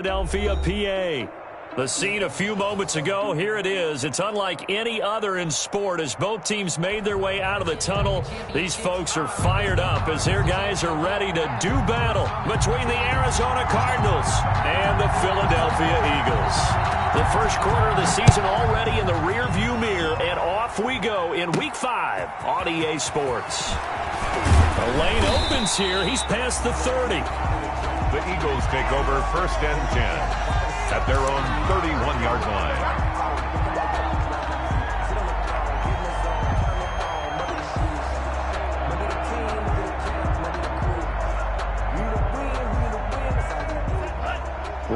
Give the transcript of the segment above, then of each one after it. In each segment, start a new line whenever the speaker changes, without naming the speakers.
Philadelphia, PA. The scene a few moments ago, here it is. It's unlike any other in sport as both teams made their way out of the tunnel. These folks are fired up as their guys are ready to do battle between the Arizona Cardinals and the Philadelphia Eagles. The first quarter of the season already in the rearview mirror, and off we go in Week 5 on EA Sports. The lane opens here. He's past the 30.
The Eagles take over 1st and 10 at their own 31-yard line.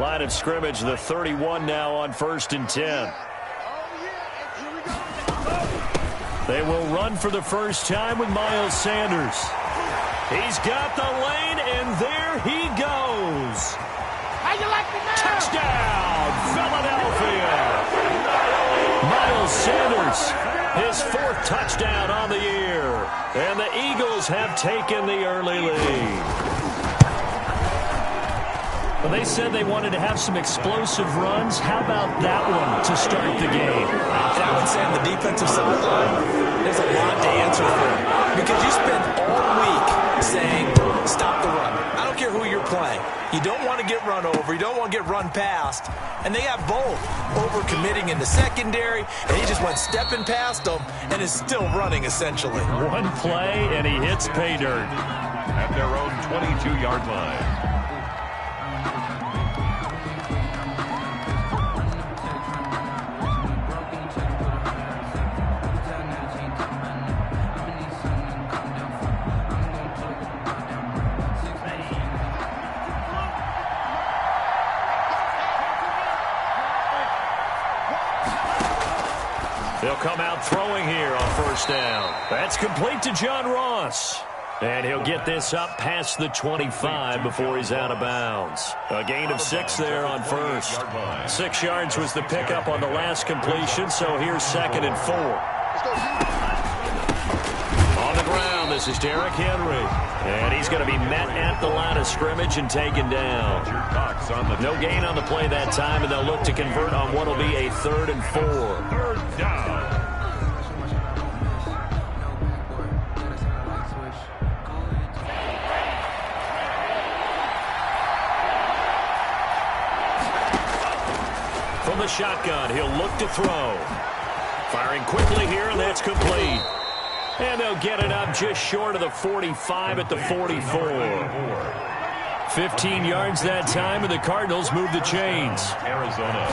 Line of scrimmage, the 31 now on 1st and 10. They will run for the first time with Miles Sanders. He's got the lane, and there he goes. Touchdown, Philadelphia. Miles Sanders, his 4th touchdown on the year. And the Eagles have taken the early lead. Well, they said they wanted to have some explosive runs. How about that one to start the game?
That one, Sam, the defensive sideline, there's a lot to answer for. Because you spend all week saying, stop the run. I don't care who you're playing. You don't want to get run over. You don't want to get run past. And they have both. Overcommitting in the secondary, and he just went stepping past them and is still running, essentially.
One play, and he hits pay dirt.
At their own 22-yard line.
They'll come out throwing here on 1st down. That's complete to John Ross. And he'll get this up past the 25 before he's out of bounds. A gain of 6 there on 1st. 6 yards was the pickup on the last completion, so here's 2nd and 4. On the ground, this is Derrick Henry. And he's going to be met at the line of scrimmage and taken down. No gain on the play that time, and they'll look to convert on what will be a 3rd and 4.
3rd down.
From the shotgun, he'll look to throw. Firing quickly here, and that's complete. And they'll get it up just short of the 45 at the 44. 15 yards that time, and the Cardinals move the chains.
Arizona.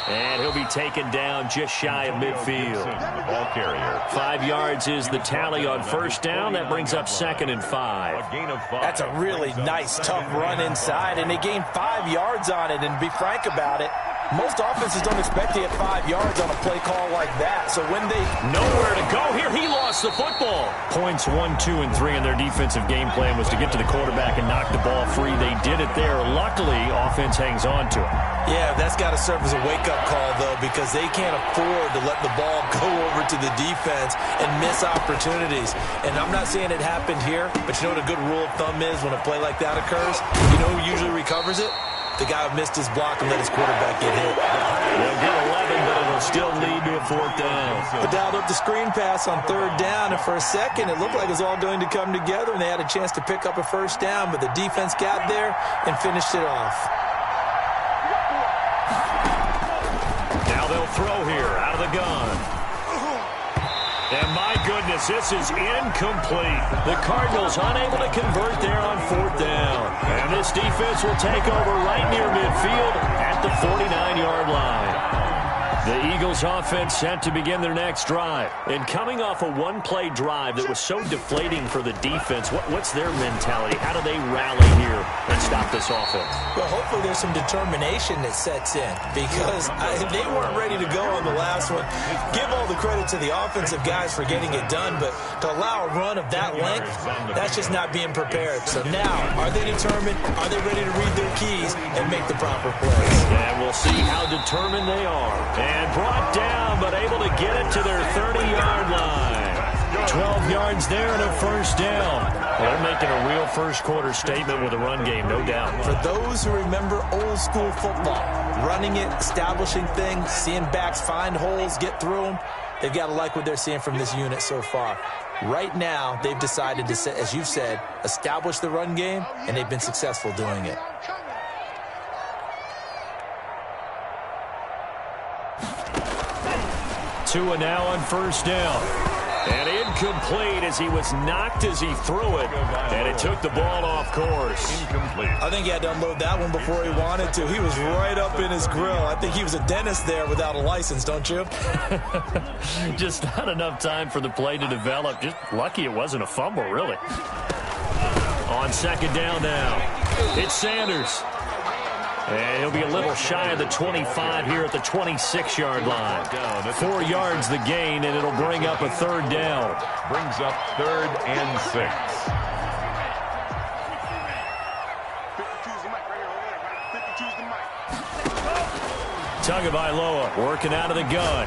And he'll be taken down just shy of midfield.
The ball carrier.
5 yards is the tally on 1st down. That brings up 2nd and 5.
A gain of 5.
That's a really nice, tough run inside, and they gained 5 yards on it. And to be frank about it, most offenses don't expect to get 5 yards on a play call like that. So when they...
Nowhere to go here. He lost the football. Points 1, 2, and 3 in their defensive game plan was to get to the quarterback and knock the ball free. They did it there. Luckily, offense hangs on to it.
Yeah, that's got to serve as a wake-up call, though, because they can't afford to let the ball go over to the defense and miss opportunities. And I'm not saying it happened here, but you know what a good rule of thumb is when a play like that occurs? You know who usually recovers it? The guy who missed his block and let his quarterback get hit.
They'll get 11, but it'll still lead to a 4th down.
But dialed up the screen pass on 3rd down, and for a second, it looked like it was all going to come together, and they had a chance to pick up a 1st down, but the defense got there and finished it off.
Now they'll throw here out of the gun. And my goodness, this is incomplete. The Cardinals unable to convert there on 4th down. And this defense will take over right near midfield at the 49-yard line. The Eagles offense set to begin their next drive. And coming off a one-play drive that was so deflating for the defense, what's their mentality? How do they rally here and stop this offense?
Well, hopefully there's some determination that sets in because they weren't ready to go on the last one. Give all the credit to the offensive guys for getting it done, but to allow a run of that length, that's just not being prepared. So now, are they determined? Are they ready to read their keys and make the proper plays?
And we'll see how determined they are. And brought down, but able to get it to their 30-yard line. 12 yards there and a first down. They're making a real first-quarter statement with a run game, no doubt.
For those who remember old-school football, running it, establishing things, seeing backs find holes, get through them, they've got to like what they're seeing from this unit so far. Right now, they've decided to, as you've said, establish the run game, and they've been successful doing it.
Tua now on first down. And incomplete as he was knocked as he threw it. And it took the ball off course.
Incomplete.
I think he had to unload that one before he wanted to. He was right up in his grill. I think he was a dentist there without a license, don't you?
Just not enough time for the play to develop. Just lucky it wasn't a fumble, really. On second down now, it's Sanders. And he'll be a little shy of the 25 here at the 26-yard line. 4 yards the gain, and it'll bring up a third down.
Brings up 3rd and 6.
Tagovailoa working out of the gun.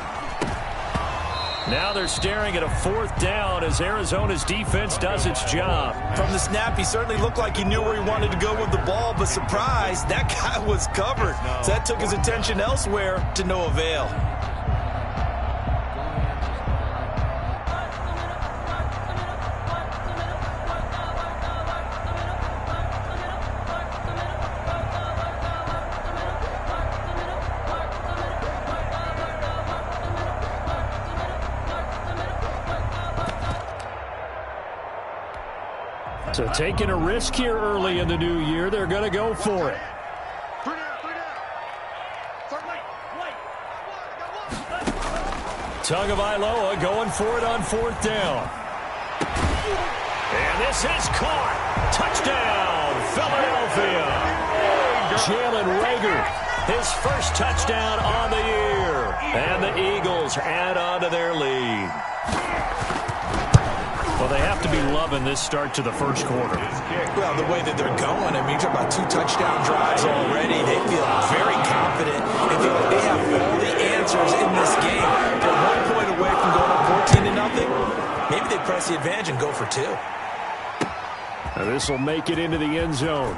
Now they're staring at a 4th down as Arizona's defense does its job.
From the snap, he certainly looked like he knew where he wanted to go with the ball, but surprise, that guy was covered. So that took his attention elsewhere to no avail.
So taking a risk here early in the new year, they're going to go for it. Tagovailoa going for it on 4th down. And this is caught. Touchdown, Philadelphia. Jalen Reagor, his first touchdown on the year. And the Eagles add on to their lead. Well, they have to be loving this start to the first quarter.
Well, the way that they're going, I mean, you're talking about 2 touchdown drives already. They feel very confident. They feel like they have all the answers in this game. They're 1 point away from going up 14-0. Maybe they press the advantage and go for 2.
Now this will make it into the end zone.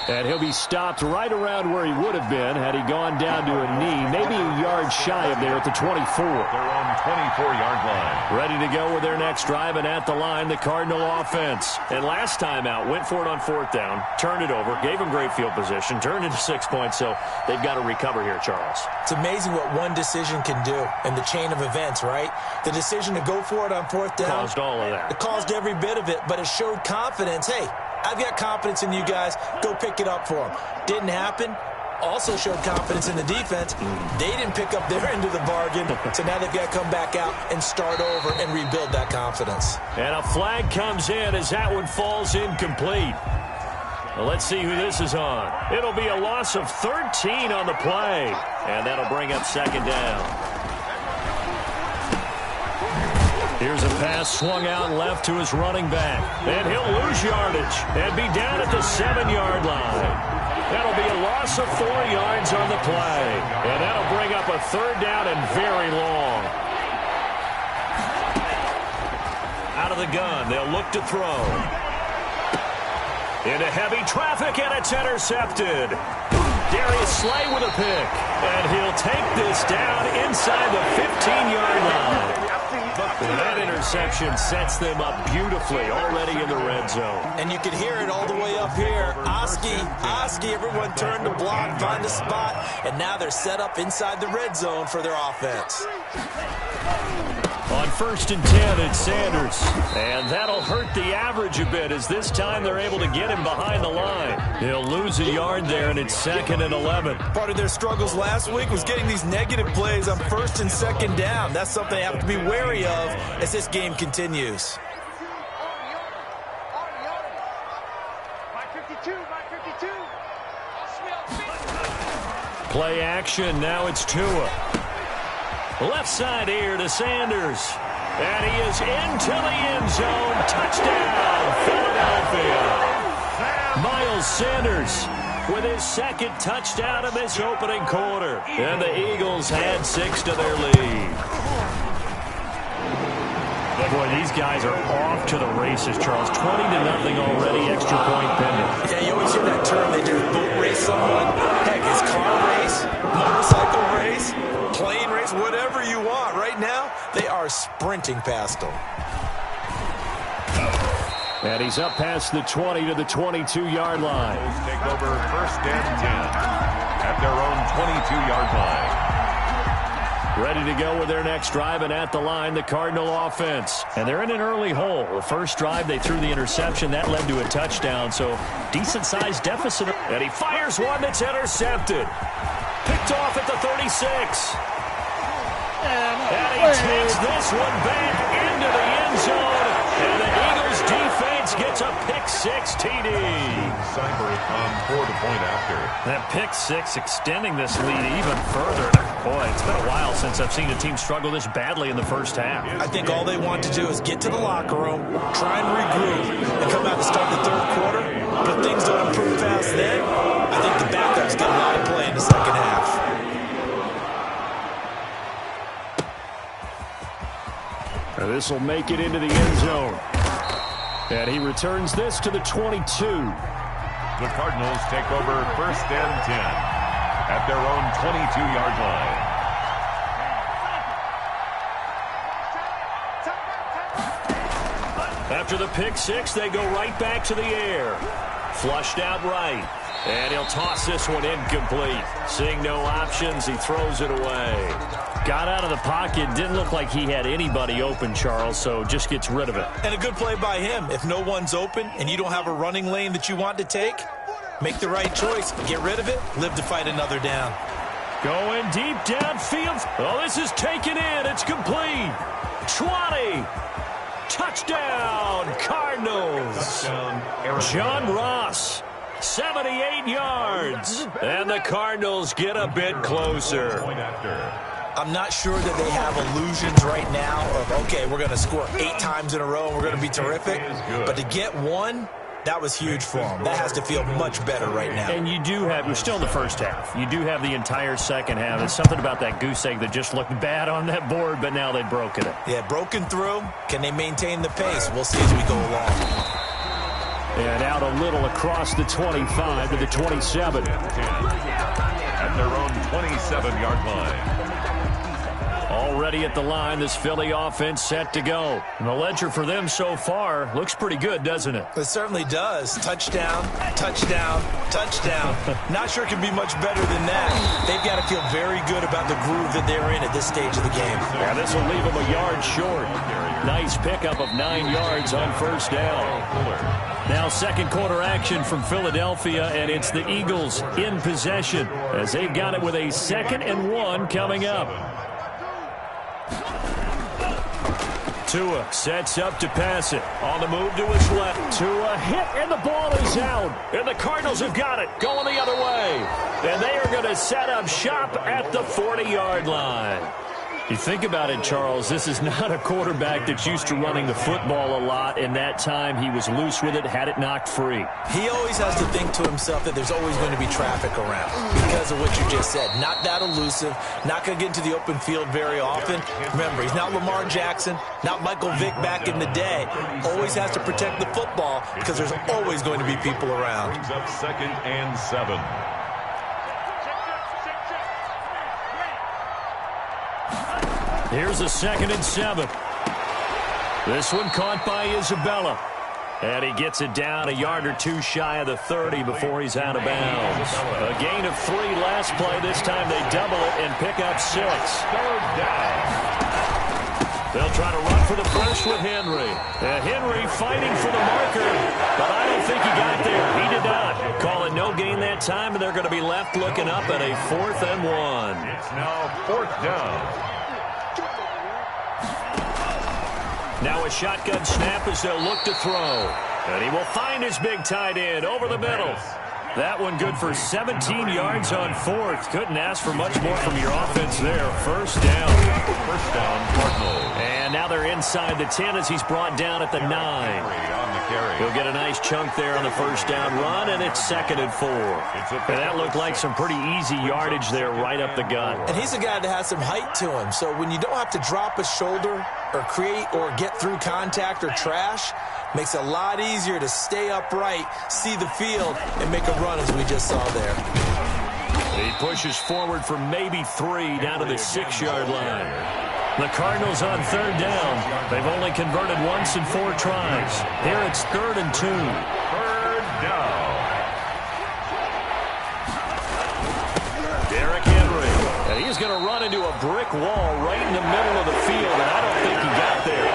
And he'll be stopped right around where he would have been had he gone down to a knee, maybe a yard shy of there at the 24.
They're on 24-yard line.
Ready to go with their next drive, and at the line, the Cardinal offense. And last time out, went for it on 4th down, turned it over, gave him great field position, turned it to 6 points, so they've got to recover here, Charles. It's
amazing what one decision can do in the chain of events, right? The decision to go for it on 4th down.
Caused all of that.
It caused every bit of it, but it showed confidence. Hey, I've got confidence in you guys. Go pick it up for them. Didn't happen. Also showed confidence in the defense. They didn't pick up their end of the bargain, so now they've got to come back out and start over and rebuild that confidence.
And a flag comes in as that one falls incomplete. Well, let's see who this is on. It'll be a loss of 13 on the play, and that'll bring up second down. Here's a pass swung out left to his running back. And he'll lose yardage and be down at the 7-yard line. That'll be a loss of 4 yards on the play. And that'll bring up a 3rd down and very long. Out of the gun, they'll look to throw. Into heavy traffic, and it's intercepted. Darius Slay with a pick. And he'll take this down inside the 15-yard line. That interception sets them up beautifully already in the red zone.
And you can hear it all the way up here. Oski, everyone turn to block, find a spot, and now they're set up inside the red zone for their offense.
On 1st and 10, it's Sanders. And that'll hurt the average a bit as this time they're able to get him behind the line. He'll lose a yard there, and it's 2nd and 11.
Part of their struggles last week was getting these negative plays on 1st and 2nd down. That's something they have to be wary of as this game continues.
Play action, now it's Tua. Left side here to Sanders. And he is into the end zone. Touchdown, Philadelphia. Miles Sanders with his 2nd touchdown of this opening quarter. And the Eagles add 6 to their lead. Boy, these guys are off to the races, Charles. 20-0 already, extra point pending.
Yeah, you always hear that term, they just boat race someone. Heck, it's car race, motorcycle race, plane race, whatever you want. Right now, they are sprinting past them.
And he's up past the 20 to the 22-yard line.
Take over first and 10 at their own 22-yard line.
Ready to go with their next drive, and at the line, the Cardinal offense. And they're in an early hole. The first drive, they threw the interception. That led to a touchdown, so decent-sized deficit. And he fires one that's intercepted. Picked off at the 36. And he takes this one back into the end zone. And the Eagles defense gets a pick-6 TD.
Seibert on board the point after.
That pick-6 extending this lead even further. Boy, it's been a while since I've seen a team struggle this badly in the first half.
I think all they want to do is get to the locker room, try and regroup, and come out to start the third quarter. But things don't improve fast then. I think the backups get a lot of play in the second half.
This will make it into the end zone. And he returns this to the 22.
The Cardinals take over first and 10 at their own 22-yard line.
After the pick-6, they go right back to the air. Flushed out right. And he'll toss this one incomplete. Seeing no options, he throws it away. Got out of the pocket. Didn't look like he had anybody open, Charles, so just gets rid of it.
And a good play by him. If no one's open and you don't have a running lane that you want to take, make the right choice. Get rid of it. Live to fight another down.
Going deep downfield. Oh, this is taken in. It's complete. 20. Touchdown, Cardinals. John Ross. 78 yards. And the Cardinals get a bit closer.
I'm not sure that they have illusions right now of, okay, we're going to score 8 times in a row and we're going to be terrific. But to get one, that was huge for them. That has to feel much better right now.
And you do have, we're still in the first half. You do have the entire second half. There's something about that goose egg that just looked bad on that board, but now they've broken it.
Yeah, broken through. Can they maintain the pace? We'll see as we go along.
And out a little across the 25 to the 27.
At their own 27-yard line.
Already at the line, this Philly offense set to go. And the ledger for them so far looks pretty good, doesn't it?
It certainly does. Touchdown, touchdown, touchdown. Not sure it can be much better than that. They've got to feel very good about the groove that they're in at this stage of the game.
Yeah, this will leave them a yard short. Nice pickup of 9 yards on first down. Now second quarter action from Philadelphia, and it's the Eagles in possession as they've got it with a 2nd and 1 coming up. Tua sets up to pass it. On the move to his left. Tua hit, and the ball is out. And the Cardinals have got it, going the other way. And they are going to set up shop at the 40-yard line. You think about it, Charles, this is not a quarterback that's used to running the football a lot. In that time, he was loose with it, had it knocked free.
He always has to think to himself that there's always going to be traffic around because of what you just said. Not that elusive, not going to get into the open field very often. Remember, he's not Lamar Jackson, not Michael Vick back in the day. Always has to protect the football because there's always going to be people around.
Brings up 2nd and 7.
Here's a 2nd and 7. This one caught by Isabella. And he gets it down a yard or 2 shy of the 30 before he's out of bounds. A gain of 3 last play. This time they double it and pick up 6.
3rd down.
They'll try to run for the first with Henry. Henry fighting for the marker, but I don't think he got there. He did not. Call it no gain that time, and they're going to be left looking up at a 4th and 1.
It's now 4th down.
Now a shotgun snap as they'll look to throw. And he will find his big tight end over the middle. That one good for 17 yards on 4th. Couldn't ask for much more from your offense there. First down.
First down, Cardinals.
And now they're inside the 10 as he's brought down at the 9.
On the carry.
He'll get a nice chunk there on the first down run, and it's 2nd and 4. And that looked like some pretty easy yardage there right up the gut.
And he's a guy that has some height to him, so when you don't have to drop a shoulder or create or get through contact or trash, makes it a lot easier to stay upright, see the field, and make a run as we just saw there.
He pushes forward for maybe 3 down to the 6-yard line. The Cardinals on 3rd down. They've only converted once in 4 tries. Here it's 3rd and 2.
3rd down.
Derrick Henry. And he's going to run into a brick wall right in the middle of the field, and I don't think he got there.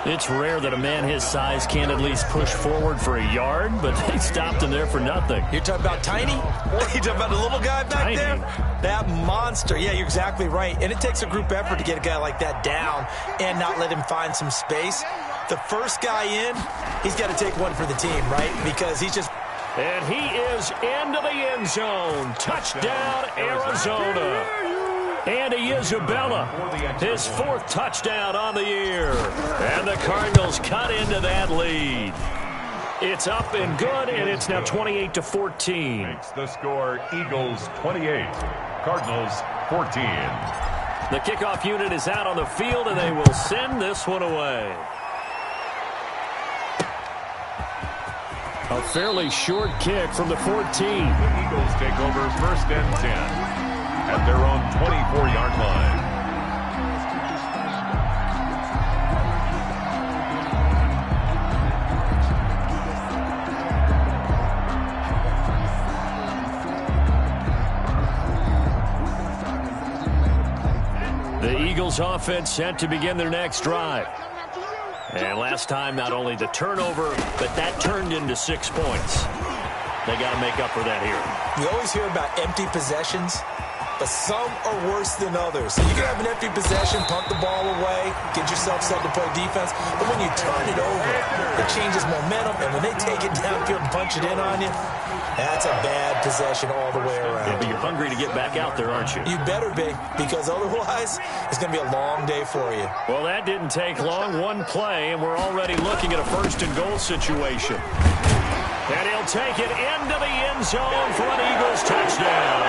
It's rare that a man his size can't at least push forward for a yard, but they stopped him there for nothing.
You're talking about Tiny? You're talking about the little guy back there? That monster. Yeah, you're exactly right. And it takes a group effort to get a guy like that down and not let him find some space. The first guy in, he's got to take one for the team, right? Because he's just...
And he is into the end zone. Touchdown, Arizona. Andy Isabella, his 4th touchdown on the year. And the Cardinals cut into that lead. It's up and good, and it's now 28-14.
Makes the score Eagles 28, Cardinals 14.
The kickoff unit is out on the field, and they will send this one away. A fairly short kick from the 14.
The Eagles take over 1st and 10 at their own 24-yard line.
The Eagles offense set to begin their next drive. And last time, not only the turnover, but that turned into 6 points. They got to make up for that here.
You always hear about empty possessions, but some are worse than others. So you can have an empty possession, punt the ball away, get yourself set to play defense, but when you turn it over, it changes momentum, and when they take it downfield and punch it in on you, that's a bad possession all the way around.
Yeah, but you're hungry to get back out there, aren't you?
You better be, because otherwise, it's going to be a long day for you.
Well, that didn't take long. One play, and we're already looking at a 1st and goal situation. And he'll take it into the end zone for an Eagles touchdown.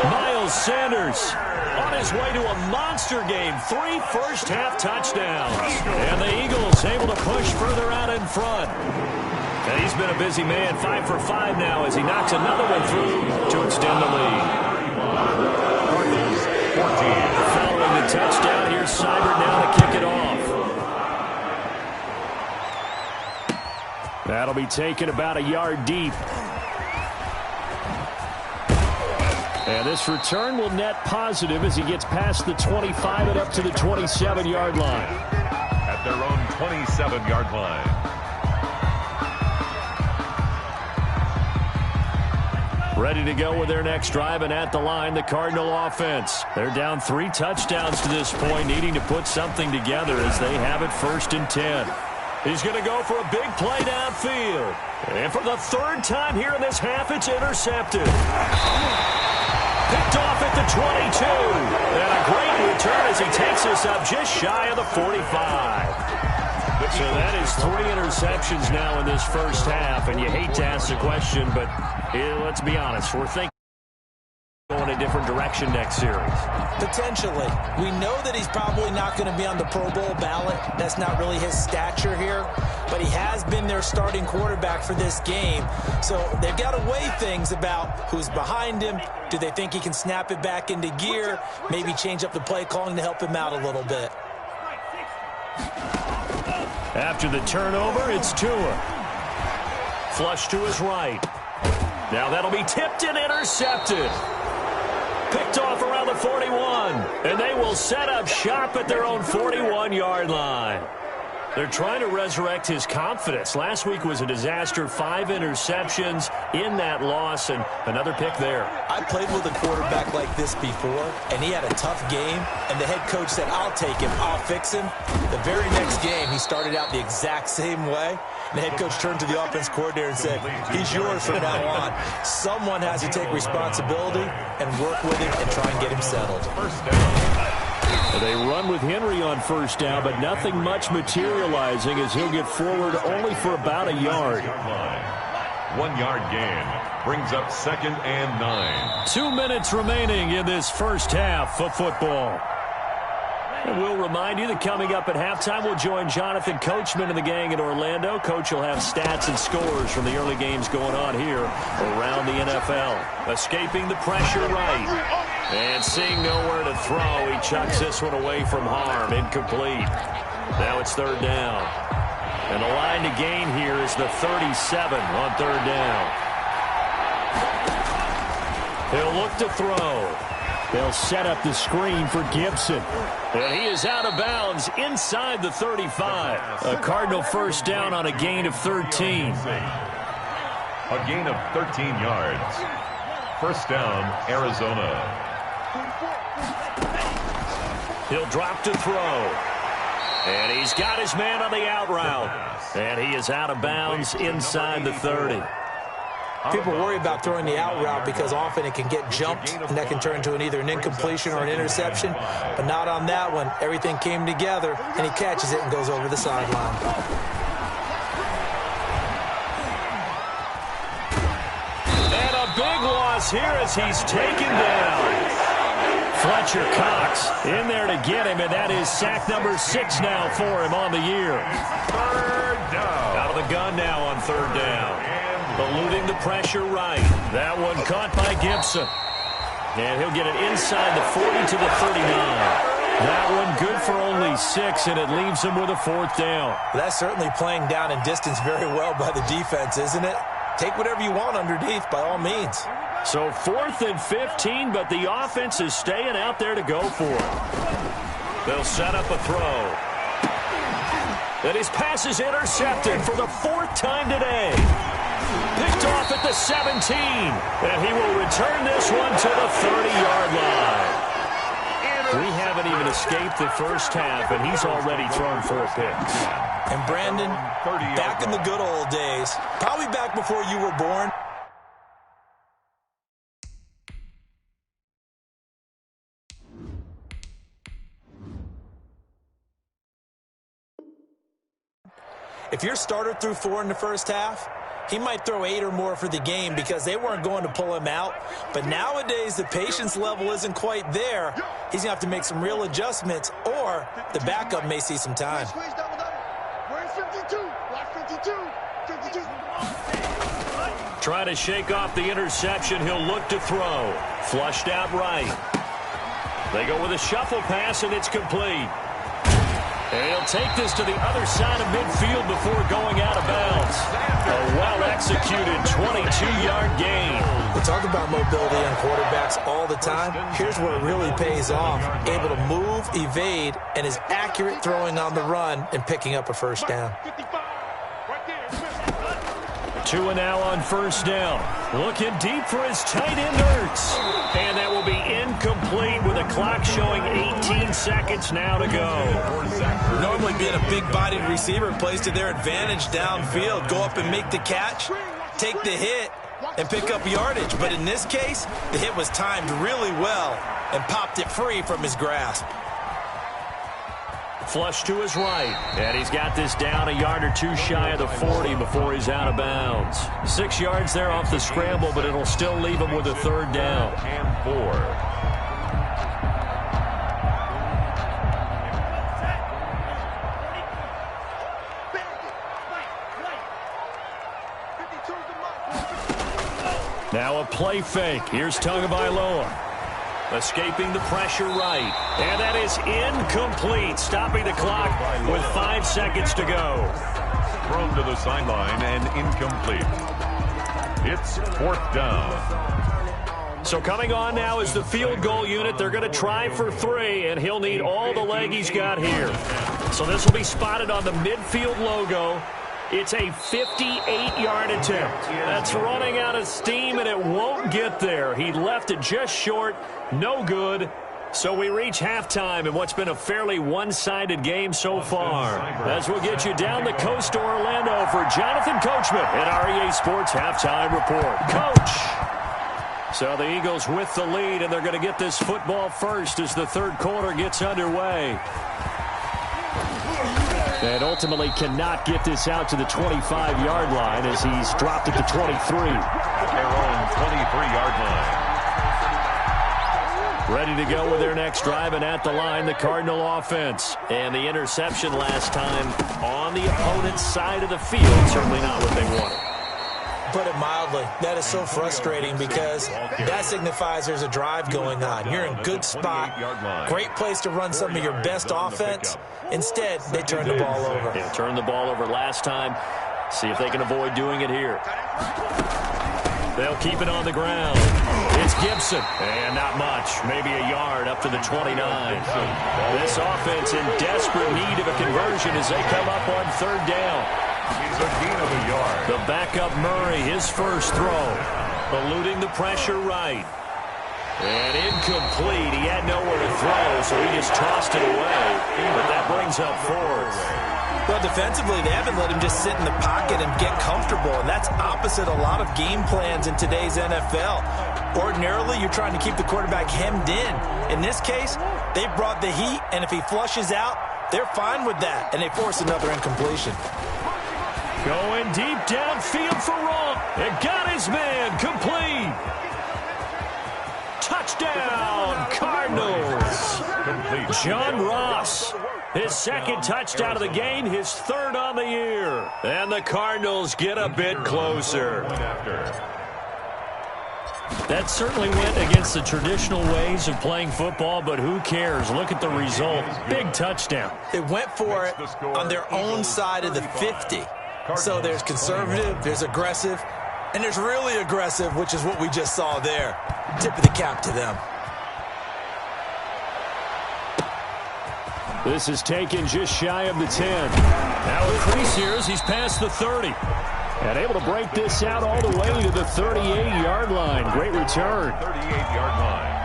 Miles Sanders on his way to a monster game. 3 first-half touchdowns. And the Eagles able to push further out in front. And he's been a busy man, 5 for 5 now as he knocks another one through to extend the lead.
Cardinals 14.
Following the touchdown, here's Seibert now to kick it off. That'll be taken about a yard deep. And this return will net positive as he gets past the 25 and up to the 27-yard line.
At their own 27-yard line.
Ready to go with their next drive, and at the line, the Cardinal offense. They're down 3 touchdowns to this point, needing to put something together as they have it 1st and 10. He's going to go for a big play downfield. And for the 3rd time here in this half, it's intercepted. Picked off at the 22. And a great return as he takes us up just shy of the 45. So that is 3 interceptions now in this first half, and you hate to ask the question, but let's be honest, we're thinking going a different direction next series.
Potentially. We know that he's probably not going to be on the Pro Bowl ballot. That's not really his stature here, but he has been their starting quarterback for this game. So they've got to weigh things about who's behind him. Do they think he can snap it back into gear? Maybe change up the play calling to help him out a little bit.
After the turnover, it's Tua. Flush to his right. Now that'll be tipped and intercepted. Picked off around the 41. And they will set up shop at their own 41-yard line. They're trying to resurrect his confidence. Last week was a disaster. 5 interceptions in that loss, and another pick there.
I played with a quarterback like this before, and he had a tough game, and the head coach said, I'll take him, I'll fix him. The very next game, he started out the exact same way. And the head coach turned to the offense coordinator and said, he's yours from now on. Someone has to take responsibility and work with him and try and get him settled.
First down.
They run with Henry on first down, but nothing much materializing as he'll get forward only for about a yard.
1 yard gain brings up 2nd and 9.
2 minutes remaining in this first half of football. And we'll remind you that coming up at halftime, we'll join Jonathan Coachman and the gang in Orlando. Coach will have stats and scores from the early games going on here around the NFL. Escaping the pressure right. And seeing nowhere to throw, he chucks this one away from harm. Incomplete. Now it's 3rd down. And the line to gain here is the 37 on 3rd down. He'll look to throw. They'll set up the screen for Gibson. And he is out of bounds inside the 35. A Cardinal first down on a gain of 13.
A gain of 13 yards. First down, Arizona.
He'll drop to throw. And he's got his man on the out route. And he is out of bounds inside the 30.
People worry about throwing the out route because often it can get jumped, and that can turn into either an incompletion or an interception. But not on that one. Everything came together, and he catches it and goes over the sideline.
And a big loss here as he's taken down. Fletcher Cox in there to get him, and that is sack number 6 now for him on the year.
3rd down.
Out of the gun now on 3rd down. Eluding the pressure right. That one caught by Gibson. And he'll get it inside the 40 to the 39. That one good for only 6, and it leaves him with a 4th down.
That's certainly playing down in distance very well by the defense, isn't it? Take whatever you want underneath by all means.
So 4th and 15, but the offense is staying out there to go for it. They'll set up a throw. And his pass is intercepted for the 4th time today. Picked off at the 17. And he will return this one to the 30-yard line. We haven't even escaped the first half, and he's already thrown 4 picks.
And Brandon, back in the good old days, probably back before you were born, if your starter threw 4 in the first half, he might throw 8 or more for the game because they weren't going to pull him out. But nowadays, the patience level isn't quite there. He's going to have to make some real adjustments, or the backup may see some time.
Trying to shake off the interception. He'll look to throw. Flushed out right. They go with a shuffle pass, and it's complete. And he'll take this to the other side of midfield before going out of bounds. A well-executed 22-yard gain.
We talk about mobility on quarterbacks all the time. Here's where it really pays off. Able to move, evade, and is accurate throwing on the run and picking up a first down.
2 and now on first down. Looking deep for his tight end, Ertz. And that will be incomplete with a clock showing 18 seconds now to go.
Normally being a big-bodied receiver plays to their advantage downfield. Go up and make the catch, take the hit, and pick up yardage. But in this case, the hit was timed really well and popped it free from his grasp.
Flush to his right, and he's got this down a yard or 2 shy of the 40 before he's out of bounds. 6 yards there off the scramble, but it'll still leave him with a 3rd down.
And 4.
Now a play fake. Here's Tagovailoa. Escaping the pressure right. And that is incomplete. Stopping the clock with 5 seconds to go.
Thrown to the sideline and incomplete. It's 4th down.
So coming on now is the field goal unit. They're going to try for 3, and he'll need all the leg he's got here. So this will be spotted on the midfield logo. It's a 58-yard attempt. That's running out of steam, and it won't get there. He left it just short. No good. So we reach halftime in what's been a fairly one-sided game so far. As we'll get you down the coast to Orlando for Jonathan Coachman at REA Sports Halftime Report. Coach. So the Eagles with the lead, and they're going to get this football first as the third quarter gets underway. And ultimately cannot get this out to the 25-yard line as he's dropped at the 23.
At their own 23-yard line.
Ready to go with their next drive, and at the line, the Cardinal offense. And the interception last time on the opponent's side of the field. Certainly not what they wanted.
Put it mildly, that is so frustrating because that signifies there's a drive going on. You're in good spot, great place to run some of your best offense. Instead, they turn the ball over.
Yeah, turned the ball over last time. See if they can avoid doing it here. They'll keep it on the ground. It's Gibson. And not much. Maybe a yard up to the 29. This offense in desperate need of a conversion as they come up on third down.
He's a gain of a yard.
The backup Murray, his first throw. Eluding the pressure right. And incomplete. He had nowhere to throw, so he just tossed it away. But that brings up fourth.
Well, defensively, they haven't let him just sit in the pocket and get comfortable, and that's opposite a lot of game plans in today's NFL. Ordinarily, you're trying to keep the quarterback hemmed in. In this case, they brought the heat, and if he flushes out, they're fine with that, and they force another incompletion.
Going deep downfield for Ronk. It got his man complete. Touchdown, Cardinals. John Ross, his second touchdown of the game, his third on the year. And the Cardinals get a bit closer. That certainly went against the traditional ways of playing football, but who cares? Look at the result. Big touchdown.
They went for it on their own side of the 50. So there's conservative, there's aggressive, and there's really aggressive, which is what we just saw there. Tip of the cap to them.
This is taken just shy of the 10. Now a crease here as he's past the 30. And able to break this out all the way to the 38-yard line. Great return.
38-yard line.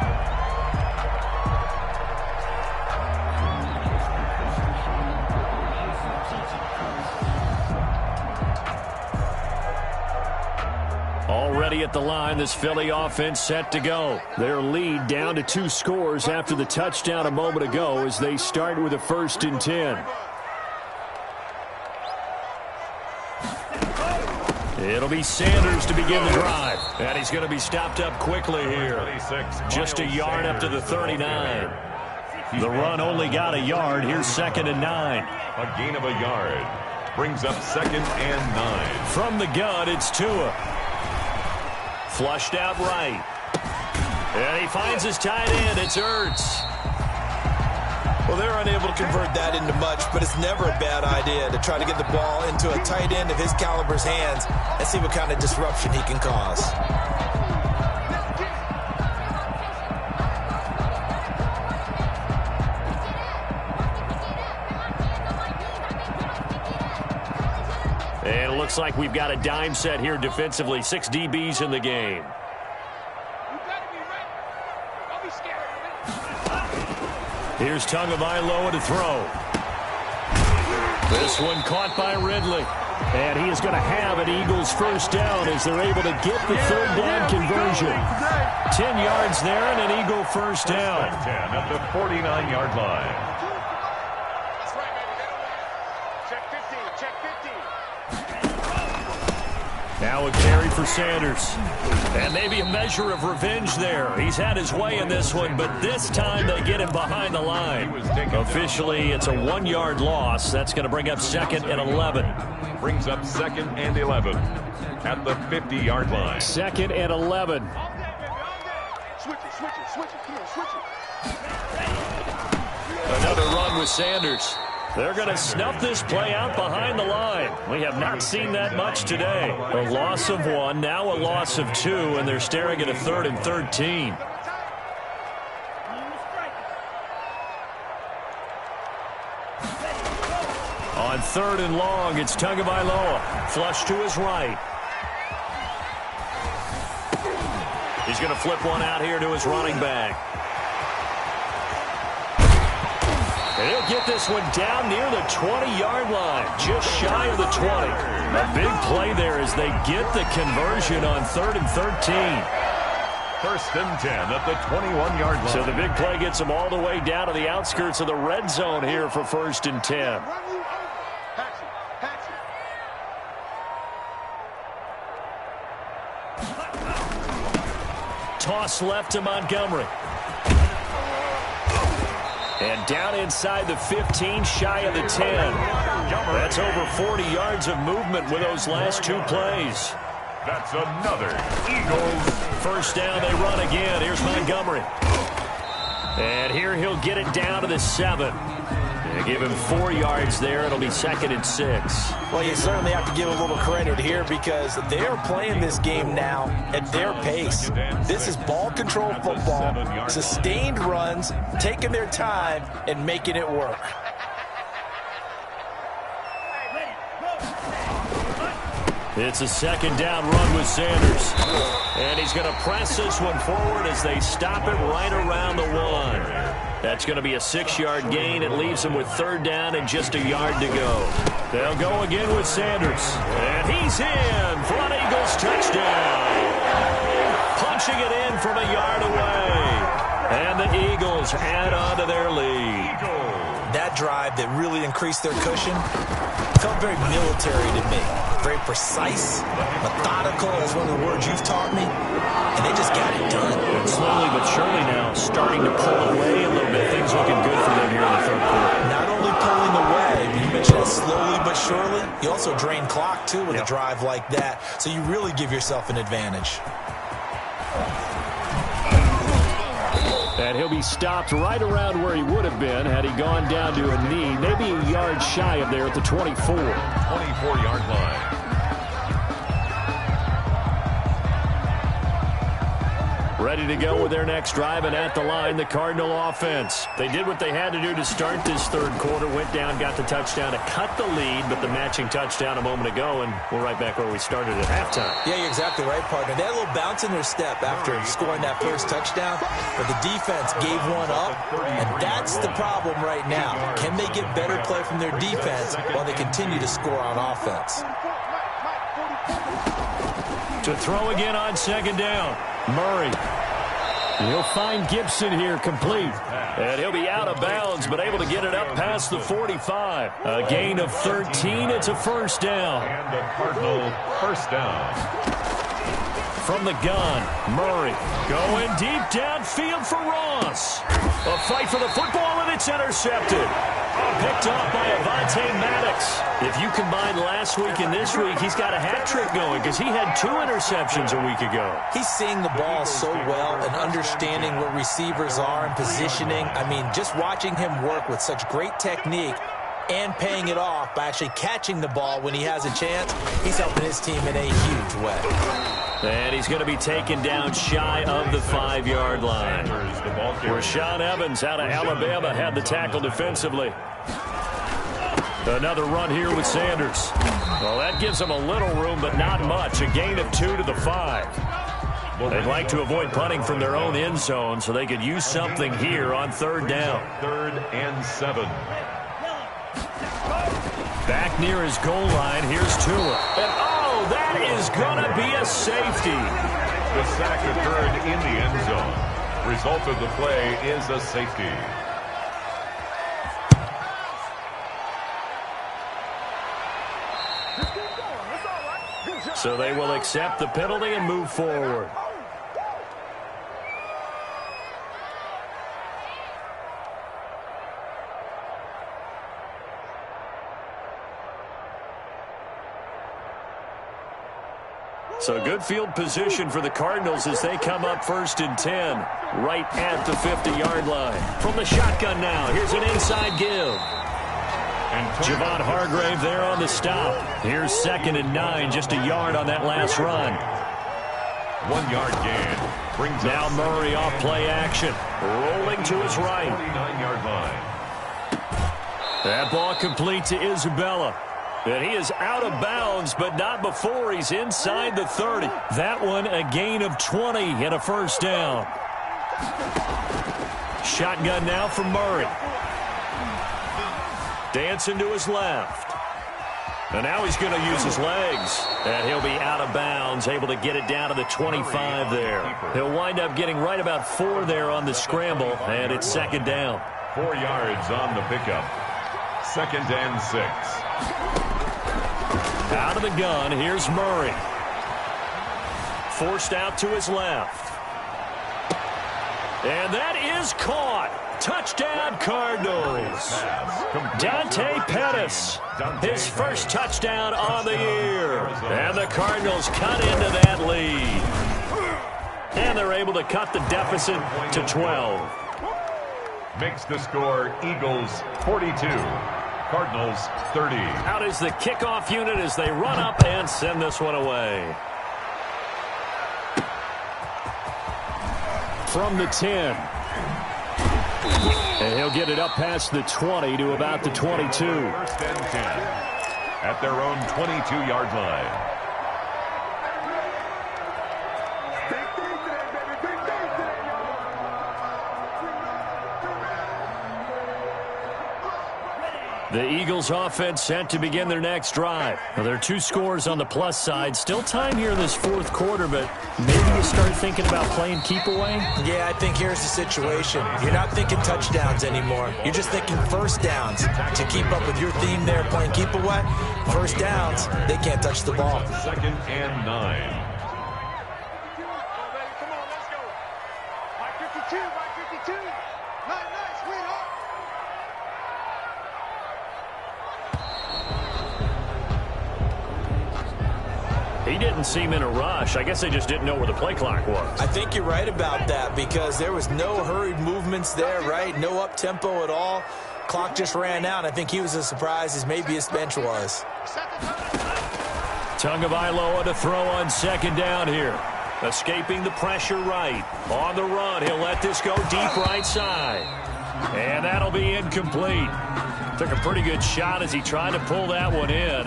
Already at the line, this Philly offense set to go. Their lead down to 2 scores after the touchdown a moment ago as they start with a 1st and 10. It'll be Sanders to begin the drive. And he's going to be stopped up quickly here. Just a yard up to the 39. The run only got a yard. Here's 2nd and 9.
A gain of a yard. Brings up 2nd and 9.
From the gun, it's Tua. Flushed out right. And he finds his tight end. It's Ertz.
Well, they're unable to convert that into much, but it's never a bad idea to try to get the ball into a tight end of his caliber's hands and see what kind of disruption he can cause.
And it looks like we've got a dime set here defensively. 6 DBs in the game. Here's Tagovailoa to throw. This one caught by Ridley. And he is going to have an Eagles first down as they're able to get the third down conversion. 10 yards there and an Eagle first down.
10 at the 49-yard line.
Now a carry for Sanders. And maybe a measure of revenge there. He's had his way in this one, but this time they get him behind the line. Officially, it's a 1-yard loss. That's going to bring up 2nd and 11.
Brings up 2nd and 11 at the 50-yard line.
2nd and 11. Another run with Sanders. They're going to snuff this play out behind the line. We have not seen that much today. A loss of 1, now a loss of 2, and they're staring at a 3rd and 13. On 3rd and long, it's Tagovailoa. Flush to his right. He's going to flip one out here to his running back. And he'll get this one down near the 20-yard line, just shy of the 20. A big play there as they get the conversion on 3rd and 13.
First and 10 at the 21-yard line.
So the big play gets them all the way down to the outskirts of the red zone here for first and 10. Toss left to Montgomery. And down inside the 15, shy of the 10. That's over 40 yards of movement with those last two plays.
That's another Eagles.
First down, they run again. Here's Montgomery. And here he'll get it down to the 7. They give him 4 yards there. It'll be second and 6.
Well, you certainly have to give a little credit here because they are playing this game now at their pace. This is ball control football, sustained runs, taking their time, and making it work.
It's a second down run with Sanders. And he's going to press this one forward as they stop it right around the 1. That's going to be a 6-yard gain. It leaves him with third down and just a yard to go. They'll go again with Sanders. And he's in for an Eagles touchdown. Punching it in from a yard away. And the Eagles add on to their lead.
That drive that really increased their cushion felt very military to me. Very precise, methodical, as one of the words you've taught me. And they just got it done.
Slowly but surely now starting to pull away a little bit. Things looking good for them here in the third quarter.
Not only pulling away, but you mentioned that slowly but surely. You also drain clock, too, with a drive like that. So you really give yourself an advantage.
And he'll be stopped right around where he would have been had he gone down to a knee. Maybe a yard shy of there at the 24.
24-yard line.
Ready to go with their next drive, and at the line, the Cardinal offense. They did what they had to do to start this third quarter, went down, got the touchdown to cut the lead, but the matching touchdown a moment ago, and we're right back where we started at halftime.
Yeah, you're exactly right, partner. They had a little bounce in their step after scoring that first touchdown, but the defense gave one up, and that's the problem right now. Can they get better play from their defense while they continue to score on offense?
To throw again on second down, Murray. He'll find Gibson here complete. And he'll be out of bounds, but able to get it up past the 45. A gain of 13. It's a first down.
And the Cardinal first down.
From the gun, Murray going deep downfield for Ross. A fight for the football, and it's intercepted. Picked off by Avonte Maddox. If you combine last week and this week, he's got a hat trick going because he had 2 interceptions a week ago.
He's seeing the ball so well and understanding where receivers are and positioning. I mean, just watching him work with such great technique and paying it off by actually catching the ball when he has a chance, he's helping his team in a huge way.
And he's going to be taken down shy of the 5-yard line. Rashaan Evans out of Alabama had the tackle defensively. Another run here with Sanders. Well, that gives them a little room, but not much. A gain of 2 to the 5. They'd like to avoid punting from their own end zone so they could use something here on third down.
3rd and 7.
Back near his goal line, here's Tua. And oh, that is going to be a safety.
The sack occurred in the end zone. Result of the play is a safety.
So they will accept the penalty and move forward. So good field position for the Cardinals as they come up 1st and 10, right at the 50-yard line. From the shotgun now, here's an inside give. Javon Hargrave there on the stop. Here's 2nd and 9, just a yard on that last run.
1-yard gain. Brings
now Murray off play action, rolling to his right.
49-yard line.
That ball complete to Isabella. And he is out of bounds, but not before he's inside the 30. That one a gain of 20 and a first down. Shotgun now from Murray. Dancing to his left. And now he's going to use his legs. And he'll be out of bounds, able to get it down to the 25 there. He'll wind up getting right about 4 there on the scramble, and it's second down.
4 yards on the pickup. 2nd and 6.
Out of the gun, here's Murray. Forced out to his left. And that is caught. Touchdown, Cardinals. Dante Pettis, his first touchdown on the year. And the Cardinals cut into that lead. And they're able to cut the deficit to 12.
Makes the score Eagles 42, Cardinals 30.
Out is the kickoff unit as they run up and send this one away. From the 10. And he'll get it up past the 20 to about the 22.
1st and 10 at their own 22-yard line.
The Eagles offense set to begin their next drive. Well, there are 2 scores on the plus side. Still time here in this 4th quarter, but maybe you start thinking about playing keep away?
Yeah, I think here's the situation. You're not thinking touchdowns anymore. You're just thinking first downs. To keep up with your theme there, playing keep away, first downs, they can't touch the ball.
2nd and 9.
Come on, let's go. Mike 52, Mike 52. Nice, sweetheart.
He didn't seem in a rush. I guess they just didn't know where the play clock was.
I think you're right about that because there was no hurried movements there, right? No up-tempo at all. Clock just ran out. I think he was as surprised as maybe his bench was.
Tagovailoa to throw on second down here. Escaping the pressure right. On the run, he'll let this go deep right side. And that'll be incomplete. Took a pretty good shot as he tried to pull that one in.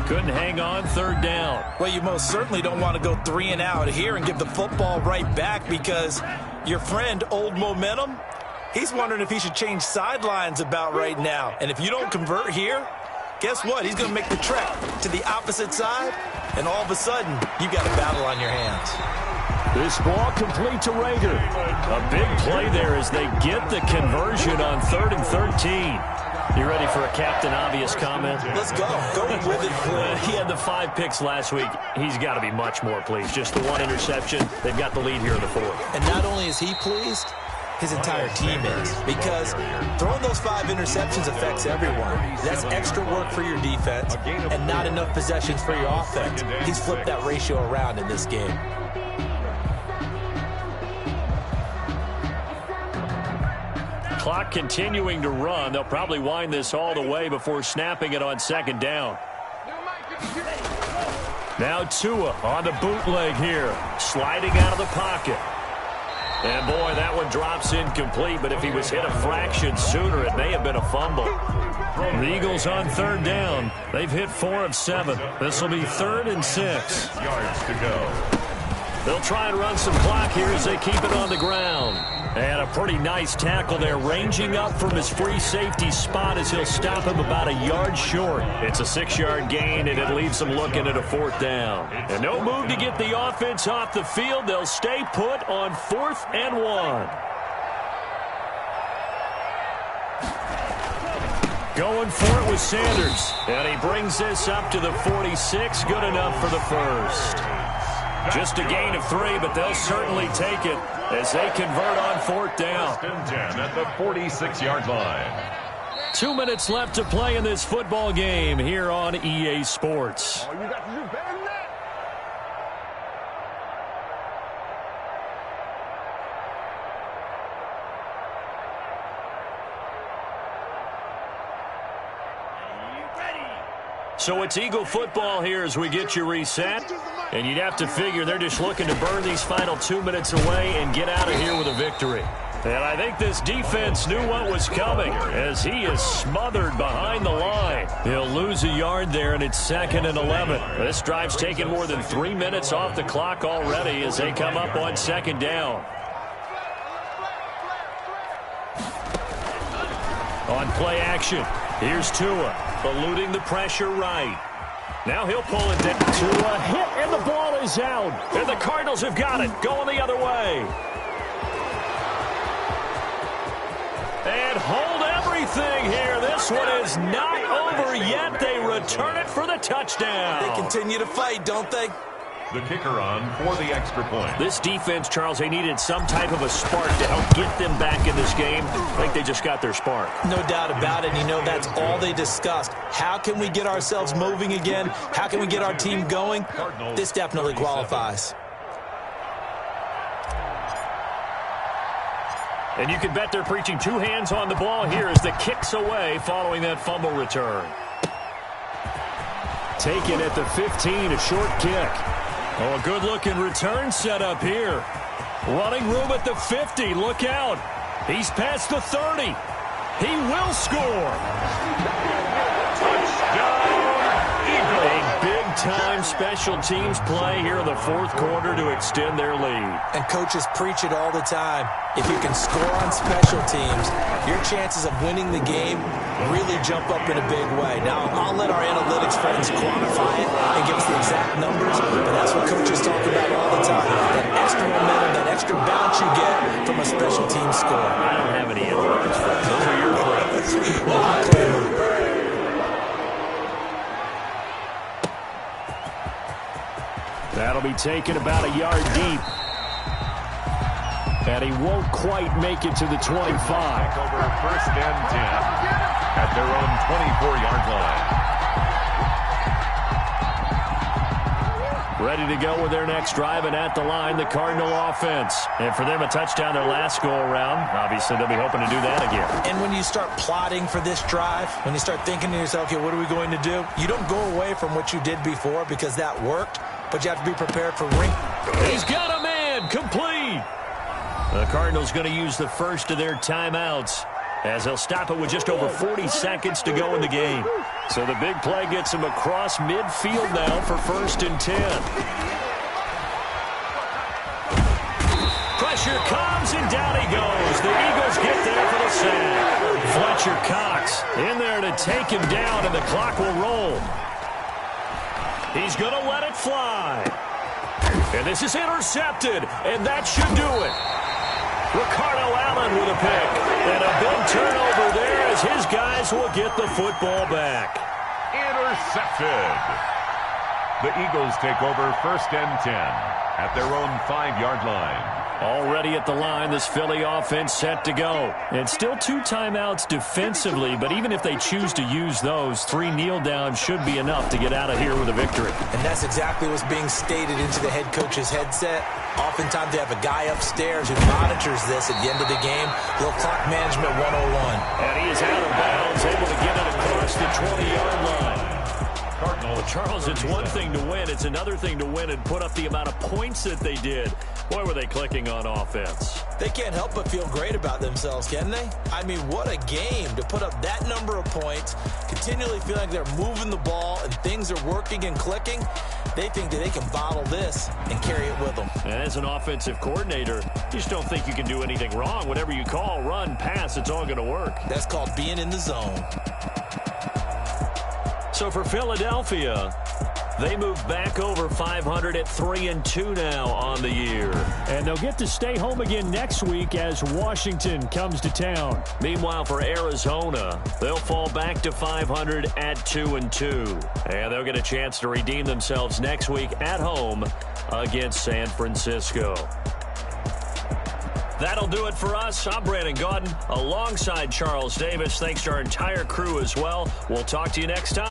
Couldn't hang on, 3rd down.
Well, you most certainly don't want to go 3 and out here and give the football right back because your friend, Old Momentum, he's wondering if he should change sidelines about right now. And if you don't convert here, guess what? He's going to make the trek to the opposite side, and all of a sudden, you've got a battle on your hands.
This ball complete to Rager. A big play there as they get the conversion on 3rd and 13. You ready for a Captain Obvious comment?
Let's go. Go with it.
He had the 5 picks last week. He's got to be much more pleased. Just the 1 interception. They've got the lead here in the 4th.
And not only is he pleased, his entire team is. Because throwing those 5 interceptions affects everyone. That's extra work for your defense and not enough possessions for your offense. He's flipped that ratio around in this game.
Clock continuing to run. They'll probably wind this all the way before snapping it on second down. Now Tua on the bootleg here. Sliding out of the pocket. And boy, that one drops incomplete, but if he was hit a fraction sooner, it may have been a fumble. The Eagles on 3rd down. They've hit 4 of 7. This will be 3rd and 6.
Yards to go.
They'll try and run some clock here as they keep it on the ground. And a pretty nice tackle there, ranging up from his free safety spot as he'll stop him about a yard short. It's a 6-yard gain, and it leaves them looking at a 4th down. And no move to get the offense off the field. They'll stay put on 4th and 1. Going for it with Sanders. And he brings this up to the 46. Good enough for the first. Just a gain of 3, but they'll certainly take it as they convert on 4th down.
1st and 10 at the 46-yard line.
2 minutes left to play in this football game here on EA Sports.
Oh, you got to do better than that.
So it's Eagle football here as we get you reset. And you'd have to figure they're just looking to burn these final 2 minutes away and get out of here with a victory. And I think this defense knew what was coming as he is smothered behind the line. He'll lose a yard there, and it's 2nd and 11. This drive's taken more than 3 minutes off the clock already as they come up on 2nd down. On play action, here's Tua, eluding the pressure right. Now he'll pull it down to a hit, and the ball is out. And the Cardinals have got it, going the other way. And hold everything here. This one is not over yet. They return it for the touchdown.
They continue to fight, don't they?
The kicker on for the extra point.
This defense, Charles, they needed some type of a spark to help get them back in this game. I think they just got their spark.
No doubt about it. And you know, that's all they discussed. How can we get ourselves moving again? How can we get our team going? This definitely qualifies.
And you can bet they're preaching two hands on the ball here as the kick's away following that fumble return. Taken at the 15, a short kick. Oh, a good-looking return set up here. Running room at the 50. Look out. He's past the 30. He will score.
Touchdown, Eagles.
A big-time special teams play here in the fourth quarter to extend their lead.
And coaches preach it all the time. If you can score on special teams, your chances of winning the game really jump up in a big way. Now, I'll let our analytics friends quantify it and give us the exact numbers, but that's what coaches talk about all the time. That extra momentum, that extra bounce you get from a special team score.
I don't have any analytics friends. Those are your friends.
Well, I claim them.
That'll be taken about a yard deep. And he won't quite make it to the 25.
Over first and 10 at their own 24-yard line.
Ready to go with their next drive, and at the line, the Cardinal offense. And for them, a touchdown their last go-around. Obviously, they'll be hoping to do that again.
And when you start plotting for this drive, when you start thinking to yourself, okay, what are we going to do? You don't go away from what you did before because that worked, but you have to be prepared for
He's got a man, complete. The Cardinals going to use the first of their timeouts as they'll stop it with just over 40 seconds to go in the game. So the big play gets him across midfield now for first and 10. Pressure comes, and down he goes. The Eagles get there for the sack. Fletcher Cox in there to take him down, and the clock will roll. He's going to let it fly. And this is intercepted, and that should do it. Ricardo Allen with a pick. And a big turnover there as his guys will get the football back.
Intercepted. The Eagles take over first and 10 at their own 5-yard line.
Already at the line, this Philly offense set to go. And still 2 timeouts defensively, but even if they choose to use those, 3 kneel downs should be enough to get out of here with a victory.
And that's exactly what's being stated into the head coach's headset. Oftentimes they have a guy upstairs who monitors this at the end of the game. Little clock management 101.
And he is out of bounds, able to get it across the 20-yard line. Well, Charles, it's one thing to win. It's another thing to win and put up the amount of points that they did. Boy, were they clicking on offense.
They can't help but feel great about themselves, can they? I mean, what a game to put up that number of points, continually feel like they're moving the ball and things are working and clicking. They think that they can bottle this and carry it with them.
And as an offensive coordinator, you just don't think you can do anything wrong. Whatever you call, run, pass, it's all going to work.
That's called being in the zone.
So for Philadelphia, they move back over 500 at 3-2 now on the year. And they'll get to stay home again next week as Washington comes to town. Meanwhile, for Arizona, they'll fall back to 500 at 2-2. And they'll get a chance to redeem themselves next week at home against San Francisco. That'll do it for us. I'm Brandon Gaudin alongside Charles Davis. Thanks to our entire crew as well. We'll talk to you next time.